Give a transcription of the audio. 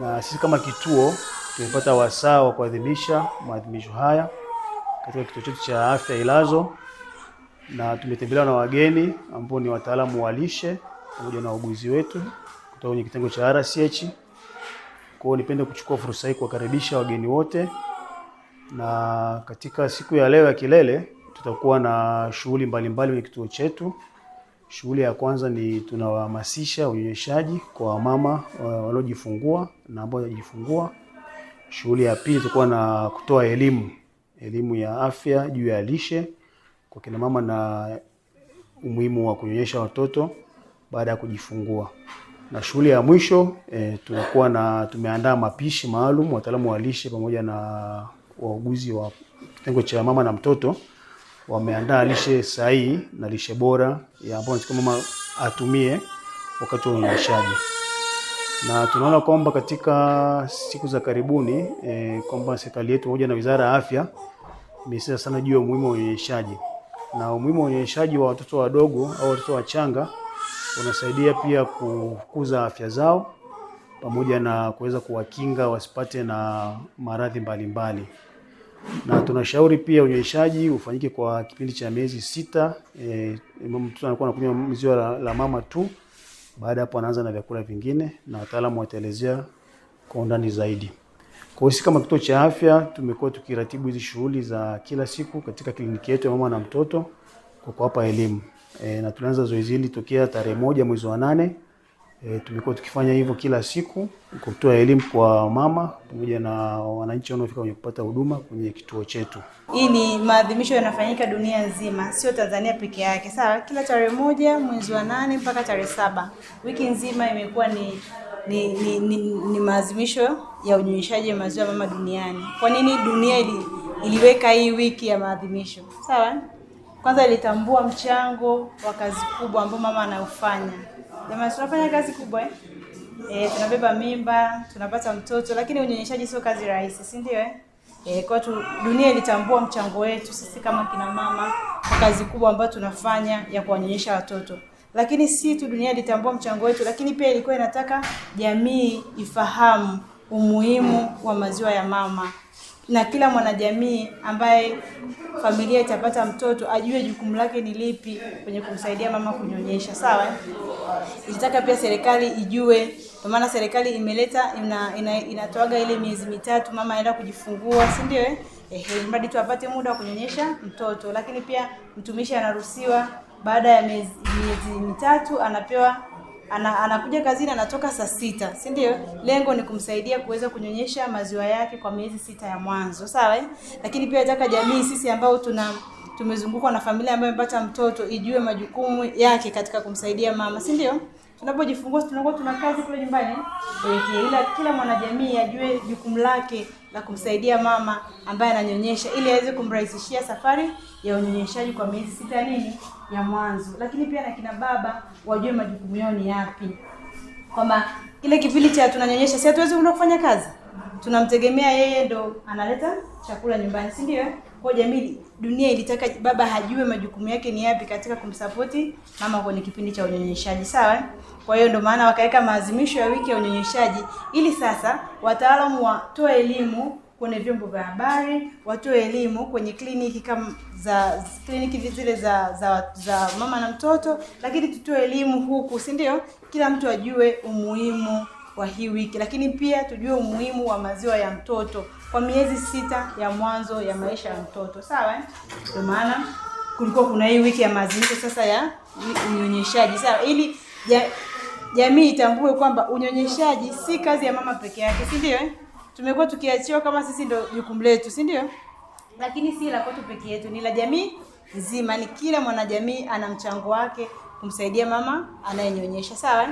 na sisi kama kituo tumepata wasaa wa kuadhimisha maadhimisho haya katika kituo chetu cha afya Ilazo, na tumetembelewa na wageni ambao ni wataalamu wa lishe pamoja na wauguzi wetu kutoka kwenye kitengo cha RCH. Kwa hiyo nipende kuchukua fursa hii kuwakaribisha wageni wote, na katika siku ya leo ya kilele tutakuwa na shughuli mbalimbali kwenye kituo chetu. Shughuli ya kwanza ni tunawahamasisha unyonyeshaji kwa mama waliojifungua na ambao hawajifungua. Shughuli ya pili tutakuwa na kutoa elimu ya afya juu ya lishe kwa kina mama na umuhimu wa kunyonyesha watoto baada ya kujifungua. Na shughuli ya mwisho tumeandaa mapishi maalum, wataalamu wa lishe pamoja na wauguzi wa kitengo cha mama na mtoto wameandaa lishe sahihi na lishe bora ya ambayo mama atumie wakati wa unyonyeshaji. Na tunaona kwamba katika siku za karibuni kwamba serikali yetu pamoja na Wizara ya Afya imesisitiza sana juu ya umuhimu wa unyonyeshaji. Na umuhimu wa unyonyeshaji wa watoto wadogo au watoto wachanga unasaidia pia kukuza afya zao pamoja na kuweza kuwakinga wasipate na maradhi mbalimbali. Na tunashauri pia unyonyeshaji ufanyike kwa kipindi cha miezi 6. Mtoto anakuwa anakunywa maziwa la mama tu. Baada hapo anaanza na vyakula vingine, na wataalamu wataelezea kwa undani zaidi. Kwa hiyo sisi kama kituo cha afya tumekuwa tukiratibu hizi shughuli za kila siku katika kliniki yetu ya mama na mtoto kwa kuwapa elimu. Na tunaanza zoezi hili tokea tarehe 1 mwezi wa 8. Tumekuwa tukifanya hivyo kila siku kutoa elimu kwa mama pamoja na wananchi wanaofika kwenye kupata huduma kwenye kituo chetu. Hii ni maadhimisho yanafanyika dunia nzima, sio Tanzania peke yake. Sawa, kila tarehe 1 mwezi wa 8 mpaka tarehe 7. Wiki nzima imekuwa ni maadhimisho ya unyonyeshaji wa maziwa mama duniani. Kwa nini dunia iliweka hii wiki ya maadhimisho? Sawa? Kwanza ilitambua mchango wa kazi kubwa ambao mama anaufanya. Jamani, tunafanya kazi kubwa tunabeba mimba, tunapata mtoto, lakini unyonyeshaji sio kazi rahisi, si ndio kwa dunia ilitambua mchango wetu sisi kama kina mama kwa kazi kubwa ambayo tunafanya ya kuwanyonyesha watoto. Lakini si tu dunia ilitambua mchango wetu, lakini pia ilikuwa inataka jamii ifahamu umuhimu wa maziwa ya mama. Na kila mwanajamii ambaye familia itapata mtoto ajue jukumu lake ni lipi kwenye kumsaidia mama kunyonyesha. Sawa? Ilitaka pia serikali ijue, kwa maana serikali imeleta inatoaga ile miezi 3 mama anaenda kujifungua, si ndio mradi tu apate muda wa kunyonyesha mtoto. Lakini pia mtumishi anaruhusiwa baada ya miezi 3 anakuja kazini, anatoka saa 6, si ndio? Lengo ni kumsaidia kuweza kunyonyesha maziwa yake kwa miezi 6 ya mwanzo. Sawa? Lakini pia nataka jamii sisi ambao tumezungukwa na familia ambayo imepata mtoto ijue majukumu yake katika kumsaidia mama, si ndio? Tunapojifungua tunakuwa tuna kazi kule nyumbani. Ila kila mwanajamii ajue jukumu lake la kumsaidia mama ambaye ananyonyesha ili aweze kumrahisishia safari ya unyonyeshaji kwa miezi 6 ya mwanzo. Lakini pia na kina baba wajue majukumu yao ni yapi. Kwamba kile kipindi cha tunanyonyesha si hatuwezi kwenda kufanya kazi. Tunamtegemea yeye ndo analeta chakula nyumbani, si ndio? Kwa jamii dunia ilitaka baba hajue majukumu yake ni yapi katika kumsapoti mama kwenye kipindi cha unyonyeshaji. Sawa? Kwa hiyo ndio maana wakaweka maadhimisho ya wiki ya unyonyeshaji ili sasa wataalamu watoe elimu kwenye vyombo vya habari, watoe elimu kwenye kliniki kama kliniki zile za mama na mtoto, lakini tutoe elimu huku, si ndio? Kila mtu ajue umuhimu wa hii wiki, lakini pia tujue umuhimu wa maziwa ya mtoto kwa miezi 6 ya mwanzo ya maisha ya mtoto. Sawa? Kwa maana kulikuwa kuna hii wiki ya maadhimisho sasa ya unyonyeshaji. Sawa? Ili jamii itambue kwamba unyonyeshaji si kazi ya mama peke yake, si ndio? Tumekuwa tukiachiwa kama sisi ndio jukumu letu, si ndio? Lakini si la kwetu peke yetu, ni la jamii nzima. Ni kila mwanajamii ana mchango wake kumsaidia mama anayenyonyesha. Sawa?